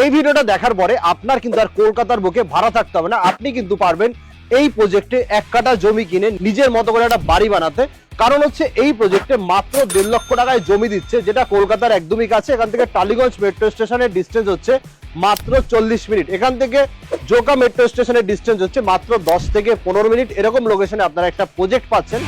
এই ভিডিওটা দেখার পরে আপনার কিন্তু আর কলকাতার বুকে ভাড়া থাকতে হবে না, আপনি কিন্তু পারবেন এই প্রজেক্টে 1 কাঠা জমি কিনে নিজের মতো করে একটা বাড়ি বানাতে। কারণ হচ্ছে এই প্রজেক্টে মাত্র 1.5 লক্ষ টাকায় জমি দিচ্ছে, যেটা কলকাতার একদমই কাছে। এখান থেকে টালিগঞ্জ মেট্রো স্টেশনের ডিস্টেন্স হচ্ছে মাত্র 40 মিনিট, এখান থেকে জোকা মেট্রো স্টেশনের ডিস্টেন্স হচ্ছে মাত্র 10 থেকে 15 মিনিট। এরকম লোকেশনে আপনারা একটা প্রজেক্ট পাচ্ছেন।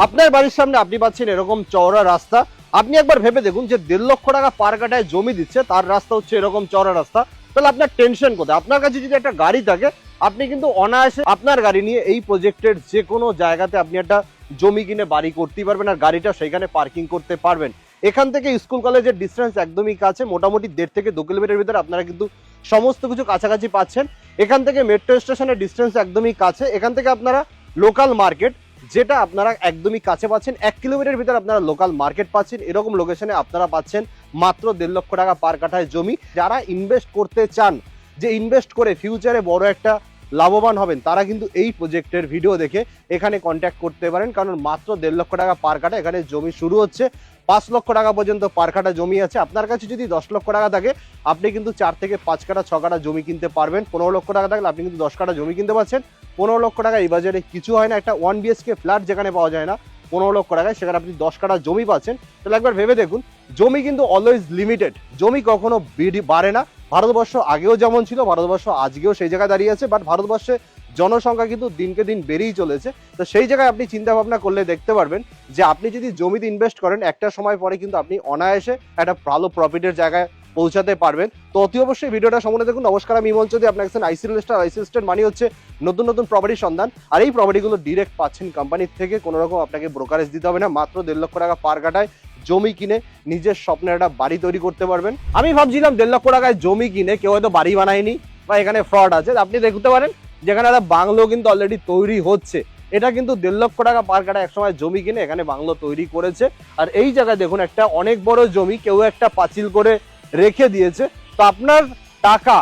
আপনার বাড়ির সামনে আপনি পাচ্ছেন এরকম চওড়া রাস্তা। আপনি একবার ভেবে দেখুন যে 1.5 লক্ষ টাকা পার কাঠায় জমি দিচ্ছে, তার রাস্তা হচ্ছে এরকম চওড়া রাস্তা। তাহলে আপনার টেনশন কোথায়? আপনার কাছে যদি একটা গাড়ি থাকে, আপনি কিন্তু অনায়াসে আপনার গাড়ি নিয়ে এই প্রজেক্টের যে কোনো জায়গাতে আপনি একটা জমি কিনে বাড়ি করতেই পারবেন, আর গাড়িটা সেখানে পার্কিং করতে পারবেন। এখান থেকে স্কুল কলেজের ডিস্টেন্স একদমই কাছে, মোটামুটি 1.5 থেকে 2 কিলোমিটার ভিতরে আপনারা কিন্তু সমস্ত কিছু কাছাকাছি পাচ্ছেন। এখান থেকে মেট্রো স্টেশনের ডিস্টেন্স একদমই কাছে। এখান থেকে আপনারা লোকাল মার্কেট, যেটা আপনারা একদমই কাছে পাচ্ছেন, 1 কিলোমিটার ভিতরে আপনারা লোকাল মার্কেট পাচ্ছেন। এরকম লোকেশনে আপনারা পাচ্ছেন মাত্র 1.5 লক্ষ টাকা পার কাঠায় জমি। যারা ইনভেস্ট করতে চান, যে ইনভেস্ট করে ফিউচারে বড় একটা লাভবান হবেন, তারা কিন্তু এই প্রজেক্টের ভিডিও দেখে এখানে কন্ট্যাক্ট করতে পারেন। কারণ মাত্র 1.5 লক্ষ টাকা পার কাঠা এখানে জমি শুরু হচ্ছে। 5 লক্ষ টাকা পর্যন্ত পার কাঠা জমি আছে। আপনার কাছে যদি 10 লক্ষ টাকা থাকে, আপনি কিন্তু 4 থেকে 5 কাঠা 6 কাঠা জমি কিনতে পারবেন। 15 লক্ষ টাকা থাকলে আপনি কিন্তু 10 কাঠা জমি কিনতে পারছেন। 15 লক্ষ টাকা এই বাজারে কিছু হয় না। একটা 1 BHK ফ্ল্যাট যেখানে পাওয়া যায় না 15 লক্ষ টাকায়, সেখানে আপনি 10 কাঠা জমি পাচ্ছেন। তাহলে একবার ভেবে দেখুন, জমি কিন্তু অলওয়েজ লিমিটেড, জমি কখনো বাড়ে না। ভারতবর্ষ আগেও যেমন ছিল, ভারতবর্ষ আজকেও সেই জায়গায় দাঁড়িয়ে আছে। বাট ভারতবর্ষে জনসংখ্যা কিন্তু দিনকে দিন বেড়েই চলেছে। তো সেই জায়গায় আপনি চিন্তা ভাবনা করলে দেখতে পারবেন যে আপনি যদি জমিতে ইনভেস্ট করেন, একটা সময় পরে কিন্তু আপনি অনায়াসে একটা ভালো প্রফিটের জায়গায় পৌঁছাতে পারবেন। তো অতি অবশ্যই ভিডিওটা সম্পূর্ণ দেখুন। নমস্কার, আমি ইমন চৌধুরী। আপনার কাছে আইসি রিয়েল এস্টেট। আইসি রিয়েল এস্টেট মানে হচ্ছে নতুন নতুন প্রপার্টির সন্ধান, আর এই প্রপার্টিগুলো ডিরেক্ট পাচ্ছেন কোম্পানির থেকে। কোনো রকম আপনাকে ব্রোকারেজ দিতে হবে না। মাত্র 1.5 লক্ষ টাকা পার কাঠায় জমি কিনে নিজের স্বপ্নের একটা বাড়ি তৈরি করতে পারবেন। আমি ভাবছিলাম 1.5 লক্ষ টাকায় জমি কিনে কেউ হয়তো বাড়ি বানায়নি বা এখানে ফ্রড আছে। আপনি দেখতে পারেন যেখানে একটা বাংলো কিন্তু অলরেডি তৈরি হচ্ছে। এটা কিন্তু 1.5 লক্ষ টাকা পার কাঠা একসময় জমি কিনে এখানে বাংলো তৈরি করেছে। আর এই জায়গায় দেখুন একটা অনেক বড় জমি, কেউ একটা পাঁচিল করে রেখে দিয়েছে। তো আপনার টাকা,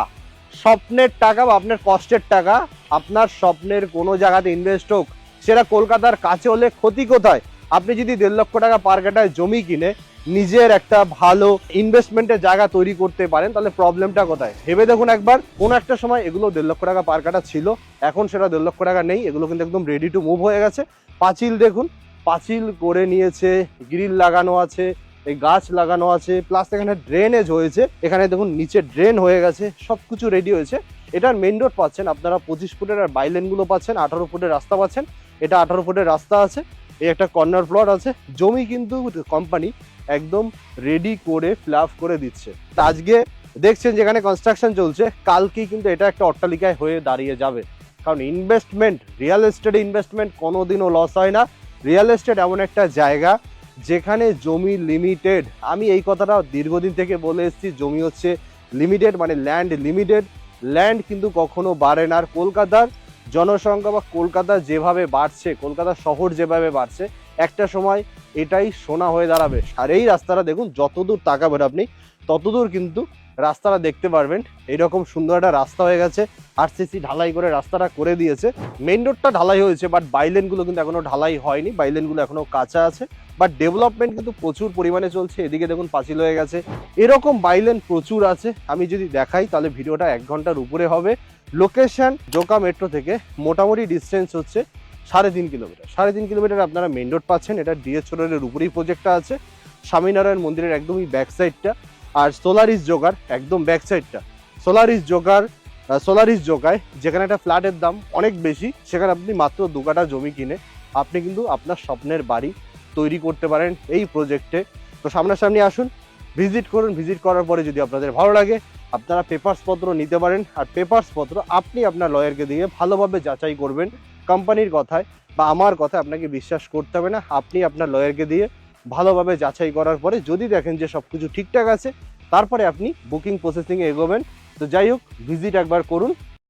স্বপ্নের টাকা বা আপনার কষ্টের টাকা, আপনার স্বপ্নের কোনো জায়গাতে ইনভেস্ট হোক, সেটা কলকাতার কাছে হলে ক্ষতি কোথায়? আপনি যদি 1.5 লক্ষ টাকা পার কাঠায় জমি কিনে নিজের একটা ভালো ইনভেস্টমেন্টের জায়গা তৈরি করতে পারেন, তাহলে প্রবলেমটা কোথায়? ভেবে দেখুন একবার। কোনো একটা সময় এগুলো 1.5 লক্ষ টাকা পার কাঠা ছিল, এখন সেটা 1.5 লক্ষ টাকা নেই। এগুলো কিন্তু একদম রেডি টু মুভ হয়ে গেছে। পাঁচিল দেখুন, পাঁচিল করে নিয়েছে, গ্রিল লাগানো আছে, এই গাছ লাগানো আছে, প্লাস এখানে ড্রেনেজ হয়েছে। এখানে দেখুন নিচে ড্রেন হয়ে গেছে, সবকিছু রেডি হয়েছে। এটার মেইন রোড পাচ্ছেন আপনারা 25 ফুটের, আর বাইলেনগুলো পাচ্ছেন 18 ফুটের রাস্তা পাচ্ছেন। এটা 18 ফুটের রাস্তা আছে। এই একটা কর্নার প্লট আছে। জমি কিন্তু কোম্পানি একদম রেডি করে ফ্ল্যাপ করে দিচ্ছে। আজকে দেখছেন যেখানে কনস্ট্রাকশন চলছে, কালকেই কিন্তু এটা একটা অট্টালিকায় হয়ে দাঁড়িয়ে যাবে। কারণ ইনভেস্টমেন্ট, রিয়েল এস্টেট ইনভেস্টমেন্ট কোনোদিনও লস হয় না। রিয়েল এস্টেট এমন একটা জায়গা যেখানে জমি লিমিটেড। আমি এই কথাটা দীর্ঘদিন থেকে বলে এসেছি, জমি হচ্ছে লিমিটেড, মানে ল্যান্ড লিমিটেড। ল্যান্ড কিন্তু কখনো বাড়ে না। আর কলকাতার জনসংখ্যা বা কলকাতা যেভাবে বাড়ছে, কলকাতা শহর যেভাবে বাড়ছে, একটা সময় এটাই সোনা হয়ে দাঁড়াবে। আর এই রাস্তাটা দেখুন, যতদূর তাকাবেন আপনি ততদূর কিন্তু রাস্তাটা দেখতে পারবেন। এইরকম সুন্দর একটা রাস্তা হয়ে গেছে। আরসিসি ঢালাই করে রাস্তাটা করে দিয়েছে। মেইন রোডটা ঢালাই হয়েছে, বাট বাইলেনগুলো কিন্তু এখনো ঢালাই হয়নি। বাইলেনগুলো এখনো কাঁচা আছে, বাট ডেভেলপমেন্ট কিন্তু প্রচুর পরিমাণে চলছে। এদিকে দেখুন পাঁচিল হয়ে গেছে। এরকম বাইলেন প্রচুর আছে। আমি যদি দেখাই তাহলে ভিডিওটা 1 ঘন্টার উপরে হবে। লোকেশন জোকা মেট্রো থেকে মোটামুটি ডিস্টেন্স হচ্ছে 3.5 কিলোমিটার। 3.5 কিলোমিটার আপনারা মেইন রোড পাচ্ছেন। এটা ডিএস রোডের উপরেই প্রজেক্টটা আছে, স্বামীনারায়ণ মন্দিরের একদমই ব্যাক সাইডটা। আর সোলারিস জোগার একদম ব্যাক সাইডটা। সোলারিস জোগায় যেখানে একটা ফ্ল্যাটের দাম অনেক বেশি, সেখানে আপনি মাত্র 2 কাঠা জমি কিনে আপনি কিন্তু আপনার স্বপ্নের বাড়ি তৈরি করতে পারেন এই প্রজেক্টে। তো সামনাসামনি আসুন, ভিজিট করুন। ভিজিট করার পরে যদি আপনাদের ভালো লাগে, আপনারা পেপারস পত্র নিতে পারেন। আর পেপারস পত্র আপনি আপনার লয়ারকে দিয়ে ভালোভাবে যাচাই করবেন। কোম্পানির কথায় বা আমার কথায় আপনাকে বিশ্বাস করতে হবে না। আপনি আপনার লয়ারকে দিয়ে ভালোভাবে যাচাই করার পরে যদি দেখেন যে সবকিছু ঠিকঠাক আছে, তারপরে আপনি বুকিং প্রসেসিংয়ে এগোবেন। তো যাই হোক, ভিজিট একবার করুন।